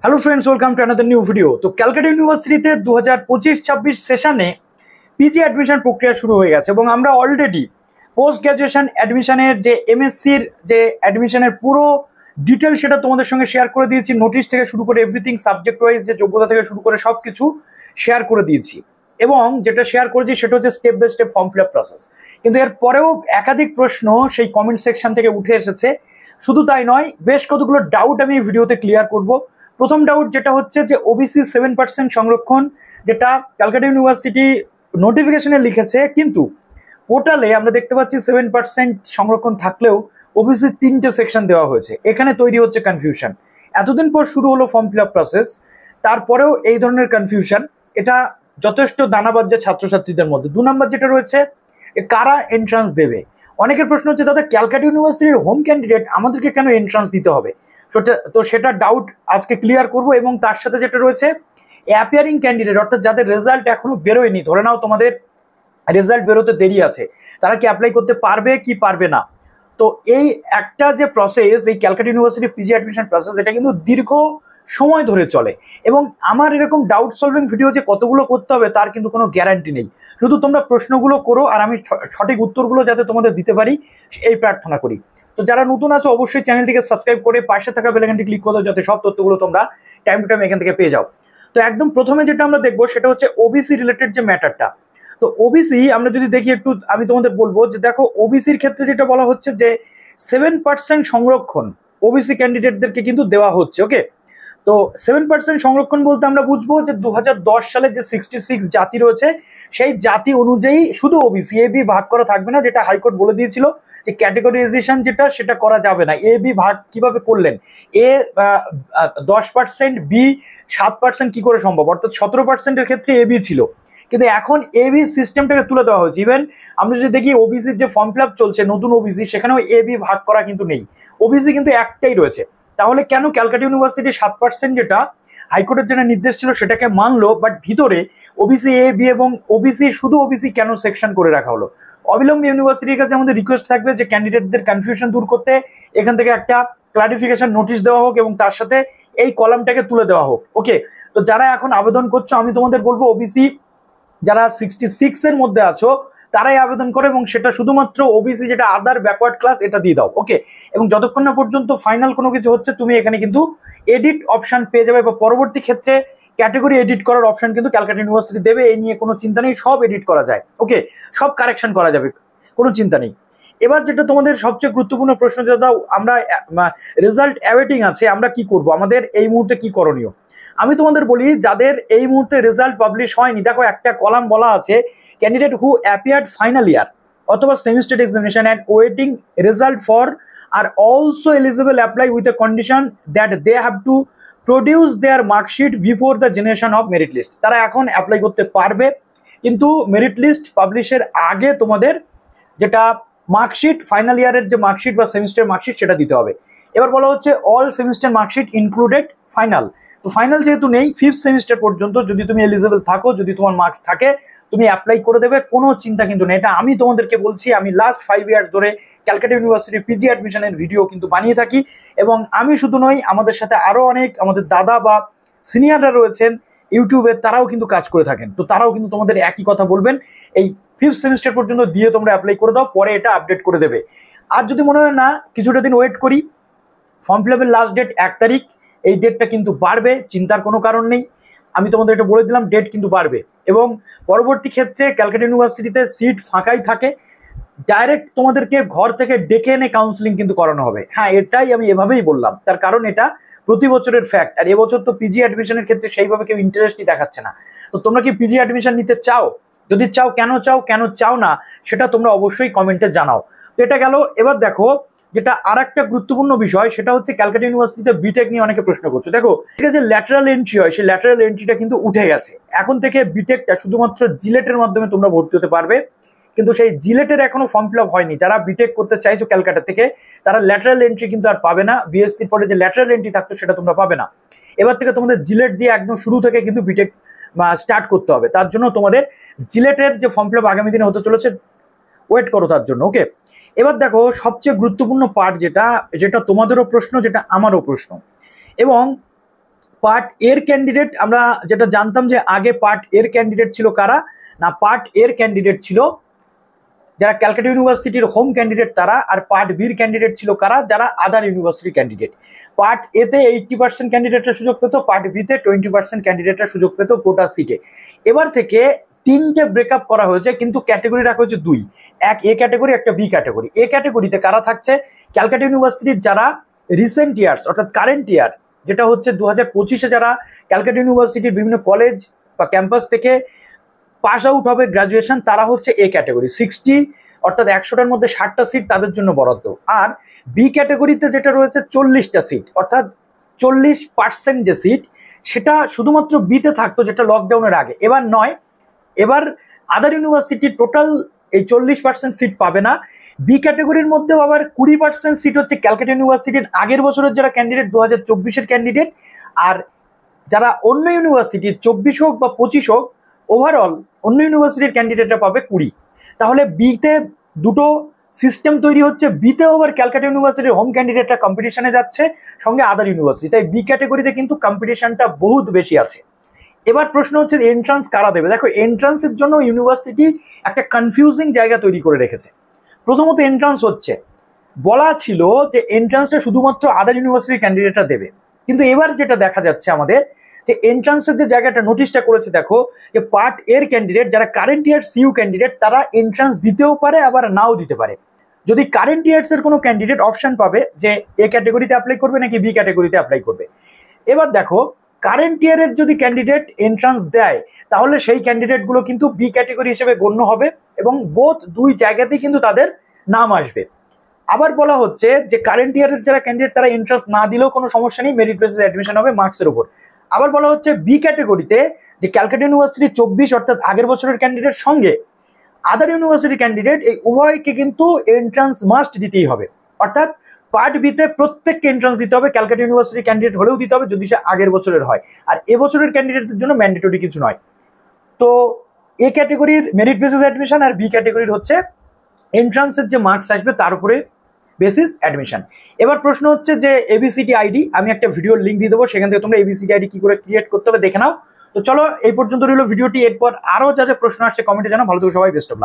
Hello friends, welcome to another new video. তো ক্যালকাটা ইউনিভার্সিটিতে 2025-26 সেশনে পিজি অ্যাডমিশন প্রক্রিয়া শুরু হয়ে গেছে এবং আমরা অলরেডি পোস্ট গ্র্যাজুয়েশন অ্যাডমিশনের যে এমএসসির যে অ্যাডমিশনের পুরো ডিটেল সেটা তোমাদের সঙ্গে শেয়ার করে দিয়েছি। নোটিশ থেকে শুরু করে এভরিথিং, সাবজেক্ট ওয়াইজ যে যোগ্যতা থেকে শুরু করে সব কিছু শেয়ার করে দিয়েছি। এবং যেটা শেয়ার করেছি সেটা হচ্ছে step by step form fill up process. কিন্তু এর পরেও একাধিক প্রশ্ন সেই কমেন্ট সেকশন থেকে উঠে এসেছে। শুধু তাই নয়, বেশ কতগুলো ডাউট আমি এই ভিডিওতে ক্লিয়ার করব। প্রথম ডাউট যেটা হচ্ছে যে ওবিসি 7% সংরক্ষণ, যেটা ক্যালকাটা ইউনিভার্সিটি নোটিফিকেশনে লিখেছে, কিন্তু পোর্টালে আমরা দেখতে পাচ্ছি 7% সংরক্ষণ থাকলেও ওবিসি 3টে সেকশন দেওয়া হয়েছে। এখানে তৈরি হচ্ছে কনফিউশন। এতদিন পর শুরু হলো ফর্ম ফিল আপ প্রসেস, তারপরেও এই ধরনের কনফিউশন, এটা যথেষ্ট দানাবাজ্য ছাত্রছাত্রীদের মধ্যে। 2 নম্বর যেটা রয়েছে, কারা এন্ট্রান্স দেবে। অনেকের প্রশ্ন হচ্ছে, দাদা ক্যালকাটা ইউনিভার্সিটির হোম ক্যান্ডিডেট আমাদেরকে কেন এন্ট্রান্স দিতে হবে? তো সেটা ডাউট আজকে ক্লিয়ার করব। এবং তার সাথে যেটা রয়েছে, অ্যাপিয়ারিং ক্যান্ডিডেট অর্থাৎ যাদের রেজাল্ট এখনো বেরোয়নি, ধরে নাও তোমাদের রেজাল্ট বেরোতে দেরি আছে, তারা কি অ্যাপ্লাই করতে পারবে কি পারবে না। তো এই একটা যে প্রসেস, এই Calcutta university PG admission process, এটা কিন্তু দীর্ঘ সময় ধরে চলে। এবং আমার এরকম ডাউট সলভিং ভিডিও যে কতগুলো করতে হবে তার কিন্তু কোনো গ্যারান্টি নেই। শুধু তোমরা প্রশ্নগুলো করো আর আমি সঠিক উত্তরগুলো যাতে তোমাদের দিতে পারি এই প্রার্থনা করি। তো যারা নতুন আছো অবশ্যই চ্যানেলটিকে সাবস্ক্রাইব করে পাশে থাকা বেল আইকনটি ক্লিক করে দাও, যাতে সব তথ্যগুলো তোমরা টাইম টু টাইম এখান থেকে পেয়ে যাও। তো একদম প্রথমে যেটা আমরা দেখবো সেটা হচ্ছে ওবিসি রিলেটেড যে ম্যাটারটা। তো ওবিসি আমরা যদি দেখি একটু, আমি তোমাদের বলবো যে দেখো ওবিসির ক্ষেত্রে যেটা বলা হচ্ছে যে 7% সংরক্ষণ ওবিসি ক্যান্ডিডেটদেরকে কিন্তু দেওয়া হচ্ছে। ওকে, তো 7% সংরক্ষণ বলতে আমরা বুঝবো যে 2010 সালে যে 66 জাতি রয়েছে সেই জাতি অনুযায়ী শুধু ওবিসি, এ বি ভাগ করা থাকবে না, যেটা হাইকোর্ট বলে দিয়েছিল যে ক্যাটেগরাইজেশন যেটা সেটা করা যাবে না। এ বি ভাগ কিভাবে করলেন, এ 10%, বি 7% কি করে সম্ভব, অর্থাৎ 17%-এর ক্ষেত্রে এ বি ছিল, কিন্তু এখন এবি সিস্টেমটাকে তুলে দেওয়া হয়েছে। ইভেন আমরা যদি দেখি ওবিসির যে ফর্ম ফিল আপ চলছে নতুন ওবিসি, সেখানেও এবি ভাগ করা কিন্তু নেই, ওবিসি কিন্তু একটাই রয়েছে। তাহলে কেন ক্যালকাটা ইউনিভার্সিটি 7% যেটা হাইকোর্টের জন্য নির্দেশ ছিল সেটাকে মানলো, বাট ভিতরে ওবিসি এ বি এবং ওবিসি শুধু ওবিসি কেন সেকশন করে রাখা হলো? অবিলম্বে ইউনিভার্সিটির কাছে আমাদের রিকোয়েস্ট থাকবে যে ক্যান্ডিডেটদের কনফিউশন দূর করতে এখান থেকে একটা ক্লারিফিকেশন নোটিশ দেওয়া হোক এবং তার সাথে এই কলামটাকে তুলে দেওয়া হোক। ওকে, তো যারা এখন আবেদন করছো আমি তোমাদের বলবো ওবিসি যারা 66 এর মধ্যে আছো তারাই আবেদন করো, এবং সেটা শুধুমাত্র ওবিসি যেটা আদার ব্যাকওয়ার্ড ক্লাস এটা দিয়ে দাও। ওকে, এবং যতক্ষণ না পর্যন্ত ফাইনাল কোনো কিছু হচ্ছে তুমি এখানে কিন্তু এডিট অপশন পেয়ে যাবে, বা পরবর্তী ক্ষেত্রে ক্যাটেগরি এডিট করার অপশন কিন্তু ক্যালকাটা ইউনিভার্সিটি দেবে। এই নিয়ে কোনো চিন্তা নেই, সব এডিট করা যায়। ওকে, সব কারেকশন করা যাবে, কোনো চিন্তা নেই। এবার যেটা তোমাদের সবচেয়ে গুরুত্বপূর্ণ প্রশ্ন, যেটা আমরা রেজাল্ট অ্যাওয়েটিং আছে, আমরা কি করব, আমাদের এই মুহূর্তে কি করণীয়। আমি তোমাদের বলি, যাদের এই মুহূর্তে রেজাল্ট পাবলিশ হয়নি, দেখো একটা কলাম বলা আছে candidate who appeared final year অথবা semester examination and waiting result for আর also eligible apply with a condition that they have to produce their marksheet before the generation of merit list. তারা এখন apply করতে পারবে, কিন্তু merit list পাবলিশের আগে তোমাদের যেটা মার্কশিট, ফাইনাল ইয়ারের যে মার্কশিট বা সেমিস্টার মার্কশিট সেটা দিতে হবে। এবার বলা হচ্ছে all semester marksheet included final. তো ফাইনাল যেহেতু নেই, 5th সেমিস্টার পর্যন্ত যদি তুমি এলিজিবল থাকো, যদি তোমার মার্কস থাকে, তুমি অ্যাপ্লাই করে দেবে, কোনো চিন্তা কিন্তু নেই। এটা আমি তোমাদেরকে বলছি, আমি লাস্ট 5 ইয়ার্স ধরে ক্যালকাটা ইউনিভার্সিটি পিজি অ্যাডমিশনের ভিডিও কিন্তু বানিয়ে থাকি, এবং আমি শুধু নই, আমাদের সাথে আরও অনেক আমাদের দাদা বা সিনিয়ররা রয়েছেন ইউটিউবে, তারাও কিন্তু কাজ করে থাকেন। তো তারাও কিন্তু তোমাদের একই কথা বলবেন, এই 5th সেমিস্টার পর্যন্ত দিয়ে তোমরা অ্যাপ্লাই করে দাও, পরে এটা আপডেট করে দেবে। আর যদি মনে হয় না কিছুটা দিন ওয়েট করি, ফর্ম ফিল আপের লাস্ট ডেট 1 তারিখ, এই ডেটটা কিন্তু বাড়বে, চিন্তার কোনো কারণ নেই। আমি তোমাদের এটা বলে দিলাম, ডেট কিন্তু বাড়বে। এবং পরবর্তী ক্ষেত্রে ক্যালকাটা ইউনিভার্সিটিতে সিট ফাঁকাই থাকে, ডাইরেক্ট তোমাদেরকে ঘর থেকে ডেকে এনে কাউন্সিলিং কিন্তু করানো হবে। হ্যাঁ, এটাই আমি এভাবেই বললাম, তার কারণ এটা প্রতি বছরের ফ্যাক্ট। আর এবছর তো পিজি অ্যাডমিশনের ক্ষেত্রে সেইভাবে কেউ ইন্টারেস্টই দেখাচ্ছে না। তো তোমরা কি পিজি অ্যাডমিশন নিতে চাও? যদি চাও, কেন চাও না সেটা তোমরা অবশ্যই কমেন্টে জানাও। তো এটা গেল। এবার দেখো, যেটা আর একটা গুরুত্বপূর্ণ বিষয় সেটা হচ্ছে ক্যালকাটা ইউনিভার্সিটিতে বিটেক নিয়ে অনেকে প্রশ্ন করছে। দেখো, ঠিক আছে, ল্যাটারাল এন্ট্রি হয়, সেই ল্যাটারাল এন্ট্রিটা কিন্তু উঠে গেছে। এখন থেকে বিটেকটা শুধুমাত্র জিলেটের মাধ্যমে তোমরা ভর্তি হতে পারবে, কিন্তু সেই জিলেটের এখনো ফর্ম ফিল আপ হয়নি। যারা বিটেক করতে চাইছো ক্যালকাটা থেকে, তারা ল্যাটারাল এন্ট্রি কিন্তু আর পাবে না। বিএসসির পরে যে ল্যাটারাল এন্ট্রি থাকতো সেটা তোমরা পাবে না। এবার থেকে তোমাদের জিলেট দিয়ে একদম শুরু থেকে কিন্তু বিটেক স্টার্ট করতে হবে। তার জন্য তোমাদের জিলেটের যে ফর্ম ফিল আপ আগামী দিনে হতে চলেছে, ওয়েট করো তার জন্য। ওকে, এবার দেখো সবচেয়ে গুরুত্বপূর্ণ পার্ট, যেটা তোমাদেরও প্রশ্ন, যেটা আমারও প্রশ্ন, এবং পার্ট এর ক্যান্ডিডেট আমরা যেটা জানতাম যে আগে পার্ট এর ক্যান্ডিডেট ছিল কারা, না পার্ট এর ক্যান্ডিডেট ছিল যারা ক্যালকাটা ইউনিভার্সিটির হোম ক্যান্ডিডেট তারা, আর পার্ট বির ক্যান্ডিডেট ছিল কারা, যারা আদার ইউনিভার্সিটির ক্যান্ডিডেট। পার্ট এতে 80% ক্যান্ডিডেটরা সুযোগ পেত, পার্ট বিতে 20% ক্যান্ডিডেটরা সুযোগ পেত কোটা সিটে। এবার থেকে 3টে ব্রেকআপ করা হয়েছে, কিন্তু ক্যাটাগরি রাখা হয়েছে 2, এক এ ক্যাটাগরি একটা বি ক্যাটাগরি। এ ক্যাটাগরিতে কারা থাকছে, ক্যালকাটা ইউনিভার্সিটির যারা রিসেন্ট ইয়ার্স অর্থাৎ কারেন্ট ইয়ার, যেটা হচ্ছে 2025-এ যারা ক্যালকাটা ইউনিভার্সিটির বিভিন্ন কলেজ বা ক্যাম্পাস থেকে পাস আউট হবে গ্রাজুয়েশন, তারা হচ্ছে এ ক্যাটাগরি। 60 অর্থাৎ 100টার মধ্যে 60টা সিট তাদের জন্য বরাদ্দ। আর বি ক্যাটাগরিতে যেটা রয়েছে 40টা সিট, অর্থাৎ 40% যে সিট সেটা শুধুমাত্র বিতে থাকতো, যেটা লকডাউনের আগে। এবার নয়, এবার আদার ইউনিভার্সিটি টোটাল এই 40% সিট পাবে না। বি ক্যাটাগরির মধ্যেও আবার 20% সিট হচ্ছে ক্যালকাটা ইউনিভার্সিটির আগের বছরের যারা ক্যান্ডিডেট 2024-এর ক্যান্ডিডেট, আর যারা অন্য ইউনিভার্সিটির 24 হোক বা 25 হোক ওভারঅল অন্য ইউনিভার্সিটির ক্যান্ডিডেটরা পাবে 20। তাহলে বিতে দুটো সিস্টেম তৈরি হচ্ছে, বিতে আবার ক্যালকাটা ইউনিভার্সিটির হোম ক্যান্ডিডেটরা কম্পিটিশনে যাচ্ছে সঙ্গে আদার ইউনিভার্সিটি, তাই বি ক্যাটাগরিতে কিন্তু কম্পিটিশনটা বহুত বেশি আছে। এবার প্রশ্ন হচ্ছে এন্ট্রান্স কারা দেবে। দেখো, এন্ট্রান্সের জন্য ইউনিভার্সিটি একটা কনফিউজিং জায়গা তৈরি করে রেখেছে। প্রথমত এন্ট্রান্স হচ্ছে, বলা ছিল যে এন্ট্রান্সটা শুধুমাত্র আদার ইউনিভার্সিটির ক্যান্ডিডেটরা দেবে, কিন্তু এবার যেটা দেখা যাচ্ছে আমাদের যে এন্ট্রান্সের যে জায়গাটা নোটিশটা করেছে, দেখো যে পার্ট এর ক্যান্ডিডেট যারা কারেন্ট ইয়ার সিইউ ক্যান্ডিডেট তারা এন্ট্রান্স দিতেও পারে আবার নাও দিতে পারে। যদি কারেন্ট ইয়ার্স এর কোনো ক্যান্ডিডেট অপশন পাবে যে এ ক্যাটাগরিতে অ্যাপ্লাই করবে নাকি বি ক্যাটাগরিতে অ্যাপ্লাই করবে। এবার দেখো, কারেন্ট ইয়ারের যদি ক্যান্ডিডেট এন্ট্রান্স দেয় তাহলে সেই ক্যান্ডিডেটগুলো কিন্তু বি ক্যাটাগরি হিসেবে গণ্য হবে এবং বোথ দুই জায়গাতেই কিন্তু তাদের নাম আসবে। আবার বলা হচ্ছে যে কারেন্ট ইয়ারের যারা ক্যান্ডিডেট তারা এন্ট্রান্স না দিলেও কোনো সমস্যা নেই, মেরিট বেসিস অ্যাডমিশন হবে মার্কসের উপর। আবার বলা হচ্ছে বি ক্যাটাগরিতে যে ক্যালকাটা ইউনিভার্সিটি 24 অর্থাৎ আগের বছরের ক্যান্ডিডেট সঙ্গে আদার ইউনিভার্সিটি ক্যান্ডিডেট এই উভয়কে কিন্তু এন্ট্রান্স মাস্ট দিতেই হবে। অর্থাৎ পার্ট বিতে প্রত্যেককে এন্ট্রান্স দিতে হবে, ক্যালকাটা ইউনিভার্সিটি ক্যান্ডিডেট হলেও দিতে হবে যদি সে আগের বছরের হয়, আর এবছরের ক্যান্ডিডেটদের জন্য ম্যান্ডেটরি কিছু নয়। তো এ ক্যাটাগরির মেরিট বেসিস অ্যাডমিশন আর বি ক্যাটাগরির হচ্ছে এন্ট্রান্সের যে মার্কস আসবে তার উপরে বেসিস অ্যাডমিশন। এবার প্রশ্ন হচ্ছে যে এবিসিডি আইডি, আমি একটা ভিডিওর লিঙ্ক দিয়ে দেবো, সেখান থেকে তোমরা এবিসিডি আইডি কি করে ক্রিয়েট করতে হবে দেখে নাও। তো চলো এই পর্যন্ত রইল ভিডিওটি, এরপর আরো যা যা প্রশ্ন আসছে কমেন্টে জানাও। ভালো থেকো সবাই, বেস্ট অফ লাক।